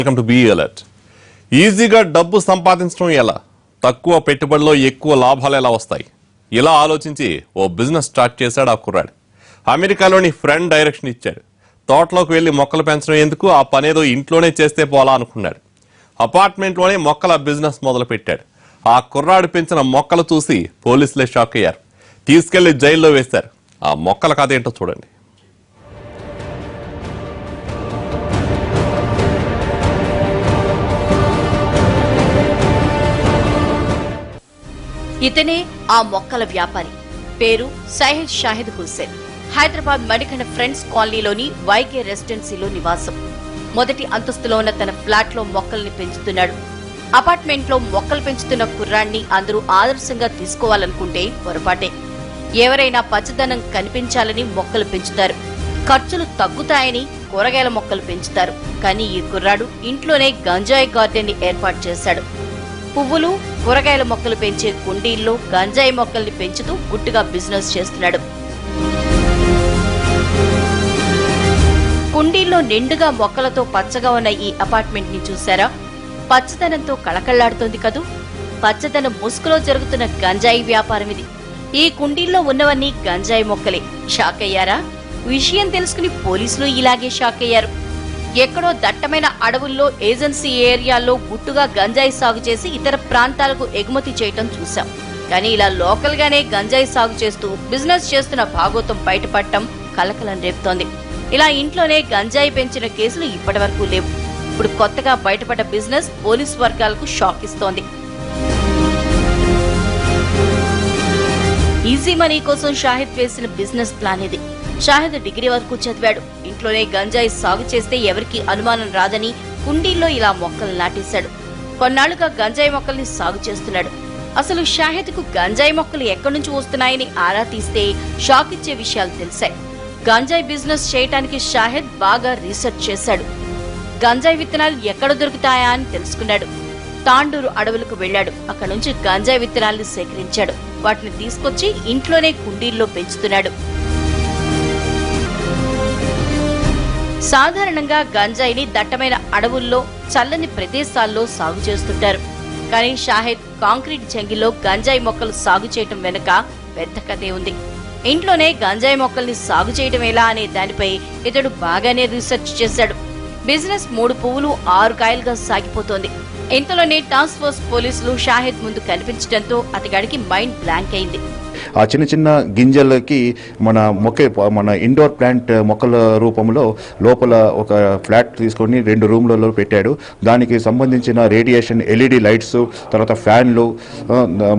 Welcome to be alert. ఈజీగా డబ్బు సంపాదించడం ఎలా, తక్కువ పెట్టుబడిలో ఎక్కువ లాభాలు ఎలా వస్తాయి, ఇలా ఆలోచించి ఓ బిజినెస్ స్టార్ట్ చేశాడు ఆ కుర్రాడు. అమెరికాలోని ఫ్రెండ్ డైరెక్షన్ ఇచ్చాడు. తోటలోకి వెళ్లి మొక్కలు పెంచడం ఎందుకు, ఆ పనేదో ఇంట్లోనే చేస్తే పోలా అనుకున్నాడు. అపార్ట్మెంట్లోనే మొక్కల బిజినెస్ మొదలు పెట్టాడు. ఆ కుర్రాడు పెంచిన మొక్కలు చూసి పోలీసులే షాక్ అయ్యారు. తీసుకెళ్లి జైల్లో వేశారు. ఆ మొక్కల కథ ఏంటో చూడండి. ఇతనే ఆ మొక్కల వ్యాపారి. పేరు సయ్యద్ షాహిద్ హుస్సేన్. హైదరాబాద్ మడికండ ఫ్రెండ్స్ కాలనీలోని వైకే రెసిడెన్సీలో నివాసం. మొదటి అంతస్తులో ఉన్న తన ఫ్లాట్ లో మొక్కల్ని పెంచుతున్నాడు. అపార్ట్మెంట్ లో మొక్కలు పెంచుతున్న కుర్రాన్ని అందరూ ఆదర్శంగా తీసుకోవాలనుకుంటే పొరపాటే. ఎవరైనా పచ్చదనం కనిపించాలని మొక్కలు పెంచుతారు, ఖర్చులు తగ్గుతాయని కూరగాయల మొక్కలు పెంచుతారు. కానీ ఈ కుర్రాడు ఇంట్లోనే గంజాయి గార్డెన్ ని ఏర్పాటు చేశాడు. పువ్వులు, కూరగాయల మొక్కలు పెంచే కుండీల్లో గంజాయి మొక్కల్ని పెంచుతూ గుట్టుగా బిజినెస్ చేస్తున్నాడు. కుండీల్లో నిండుగా మొక్కలతో పచ్చగా ఉన్న ఈ అపార్ట్మెంట్ ని చూశారా? పచ్చదనంతో కళకళ్లాడుతోంది కదూ. పచ్చదనం ముసుగులో జరుగుతున్న గంజాయి వ్యాపారం ఇది. ఈ కుండీల్లో ఉన్నవన్నీ గంజాయి మొక్కలే. షాక్ అయ్యారా? విషయం తెలుసుకుని పోలీసులు ఇలాగే షాక్ అయ్యారు. ఎక్కడో దట్టమైన అడవుల్లో ఏజెన్సీ ఏరియాల్లో గుట్టుగా గంజాయి సాగు చేసి ఇతర ప్రాంతాలకు ఎగుమతి చేయటం చూశాం. కానీ ఇలా లోకల్ గానే గంజాయి సాగు చేస్తూ బిజినెస్ చేస్తున్న భాగోతం బయటపడటం కలకలం రేపుతోంది. ఇలా ఇంట్లోనే గంజాయి పెంచిన కేసులు ఇప్పటి వరకు లేవు. ఇప్పుడు కొత్తగా బయటపడ్డ బిజినెస్ పోలీసు వర్గాలకు షాక్ ఇస్తోంది. ఈజీ మనీ కోసం షాహిద్ వేసిన బిజినెస్ ప్లాన్ ఇది. షాహిద్ డిగ్రీ వరకు చదివాడు. ఇంట్లోనే గంజాయి సాగు చేస్తే ఎవరికీ అనుమానం రాదని కుండీల్లో ఇలా మొక్కలు నాటేశాడు. కొన్నాళ్లుగా గంజాయి మొక్కల్ని సాగు చేస్తున్నాడు. అసలు షాహిద్ కు గంజాయి మొక్కలు ఎక్కడి నుంచి వస్తున్నాయని ఆరా తీస్తే షాక్ ఇచ్చే విషయాలు తెలిసాయి. గంజాయి బిజినెస్ చేయటానికి షాహిద్ బాగా రీసెర్చ్ చేశాడు. గంజాయి విత్తనాలు ఎక్కడ దొరుకుతాయా అని తెలుసుకున్నాడు. తాండూరు అడవులకు వెళ్లాడు. అక్కడ నుంచి గంజాయి విత్తనాలను సేకరించాడు. వాటిని తీసుకొచ్చి ఇంట్లోనే కుండీల్లో పెంచుతున్నాడు. సాధారణంగా గంజాయిని దట్టమైన అడవుల్లో, చల్లని ప్రదేశాల్లో సాగు చేస్తుంటారు. కానీ షాహిద్ కాంక్రీట్ జంగిల్లో గంజాయి మొక్కలు సాగు చేయటం వెనుక పెద్ద కథే ఉంది. ఇంట్లోనే గంజాయి మొక్కల్ని సాగు చేయటం ఎలా అనే దానిపై ఇతడు బాగానే రీసెర్చ్ చేశాడు. బిజినెస్ 3 పువ్వులు 6 కాయలుగా సాగిపోతోంది. ఇంతలోనే టాస్క్ ఫోర్స్ పోలీసులు షాహిద్ ముందు కనిపించడంతో అతగాడికి మైండ్ బ్లాంక్ అయింది. ఆ చిన్న చిన్న గింజలకి మన ఇండోర్ ప్లాంట్ మొక్కల రూపంలో లోపల ఒక ఫ్లాట్ తీసుకొని 2 రూమ్లలో పెట్టాడు. దానికి సంబంధించిన రేడియేషన్ ఎల్ఈడి లైట్స్, తర్వాత ఫ్యాన్లు,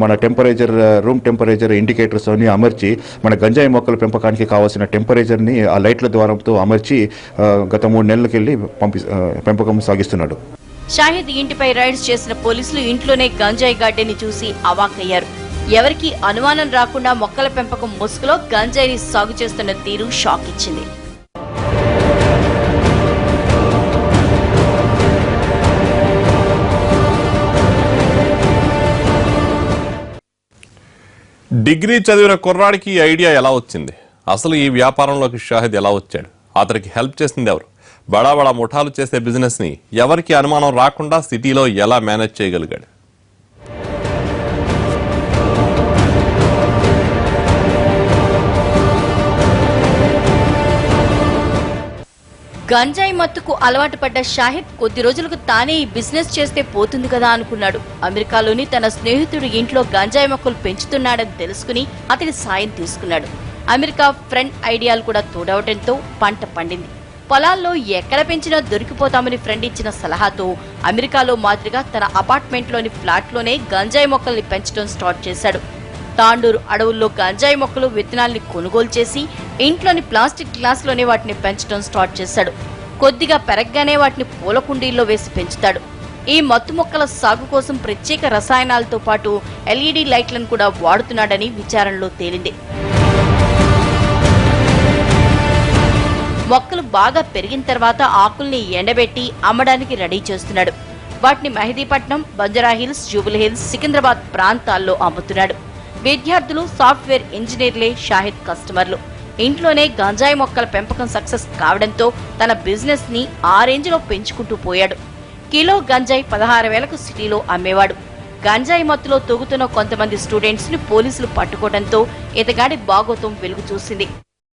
మన టెంపరేచర్, రూమ్ టెంపరేచర్ ఇండికేటర్స్ అన్ని అమర్చి మన గంజాయి మొక్కల పెంపకానికి కావాల్సిన టెంపరేచర్ని ఆ లైట్ల ద్వారాతో అమర్చి గత 3 నెలలకెళ్ళి పెంపకం సాగిస్తున్నాడు. షాహిద్ ఇంటిపై రైడ్స్ చేసిన పోలీసులు ఇంట్లోనే గంజాయి గార్డెన్ ని చూసి అవాక్కయ్యారు. ఎవరికి అనుమానం రాకుండా మొక్కల పెంపకం ముసుగులో గంజాయిని సాగు చేస్తున్న తీరు షాక్ ఇచ్చింది. డిగ్రీ చదివిన కుర్రాడికి ఈ ఐడియా ఎలా వచ్చింది? అసలు ఈ వ్యాపారంలోకి షాహిద్ ఎలా వచ్చాడు? అతనికి హెల్ప్ చేసింది ఎవరు? బడా ముఠాలు చేసే బిజినెస్ ని ఎవరికి అనుమానం రాకుండా సిటీలో ఎలా మేనేజ్ చేయగలిగాడు? గంజాయి మత్తుకు అలవాటు పడ్డ షాహిద్ కొద్ది రోజులకు తానే ఈ బిజినెస్ చేస్తే పోతుంది కదా అనుకున్నాడు. అమెరికాలోని తన స్నేహితుడు ఇంట్లో గంజాయి మొక్కలు పెంచుతున్నాడని తెలుసుకుని అతని సాయం తీసుకున్నాడు. అమెరికా ఫ్రెండ్ ఐడియాలు కూడా తోడవటంతో పంట పండింది. పొలాల్లో ఎక్కడ పెంచినా దొరికిపోతామని ఫ్రెండ్ ఇచ్చిన సలహాతో అమెరికాలో మాదిరిగా తన అపార్ట్మెంట్లోని ఫ్లాట్లోనే గంజాయి మొక్కల్ని పెంచడం స్టార్ట్ చేశాడు. తాండూరు అడవుల్లో గంజాయి మొక్కలు విత్తనాల్ని కొనుగోలు చేసి ఇంట్లోని ప్లాస్టిక్ గ్లాసులోనే వాటిని పెంచడం స్టార్ట్ చేశాడు. కొద్దిగా పెరగగానే వాటిని పూల కుండీల్లో వేసి పెంచుతాడు. ఈ మత్తు మొక్కల సాగు కోసం ప్రత్యేక రసాయనాలతో పాటు ఎల్ఈడి లైట్లను కూడా వాడుతున్నాడని విచారణలో తేలింది. మొక్కలు బాగా పెరిగిన తర్వాత ఆకుల్ని ఎండబెట్టి అమ్మడానికి రెడీ చేస్తున్నాడు. వాటిని మెహదీపట్నం, బంజారాహిల్స్, జూబిలీహిల్స్, సికింద్రాబాద్ ప్రాంతాల్లో అమ్ముతున్నాడు. విద్యార్థులు, సాఫ్ట్వేర్ ఇంజనీర్లే షాహిద్ కస్టమర్లు. ఇంట్లోనే గంజాయి మొక్కల పెంపకం సక్సెస్ కావడంతో తన బిజినెస్ ని ఆ రేంజ్ లో పెంచుకుంటూ పోయాడు. కిలో గంజాయి 16,000కు సిటీలో అమ్మేవాడు. గంజాయి మత్తులో తూగుతున్న కొంతమంది స్టూడెంట్స్ ని పోలీసులు పట్టుకోవడంతో ఇతగాడి బాగోతం వెలుగు చూసింది.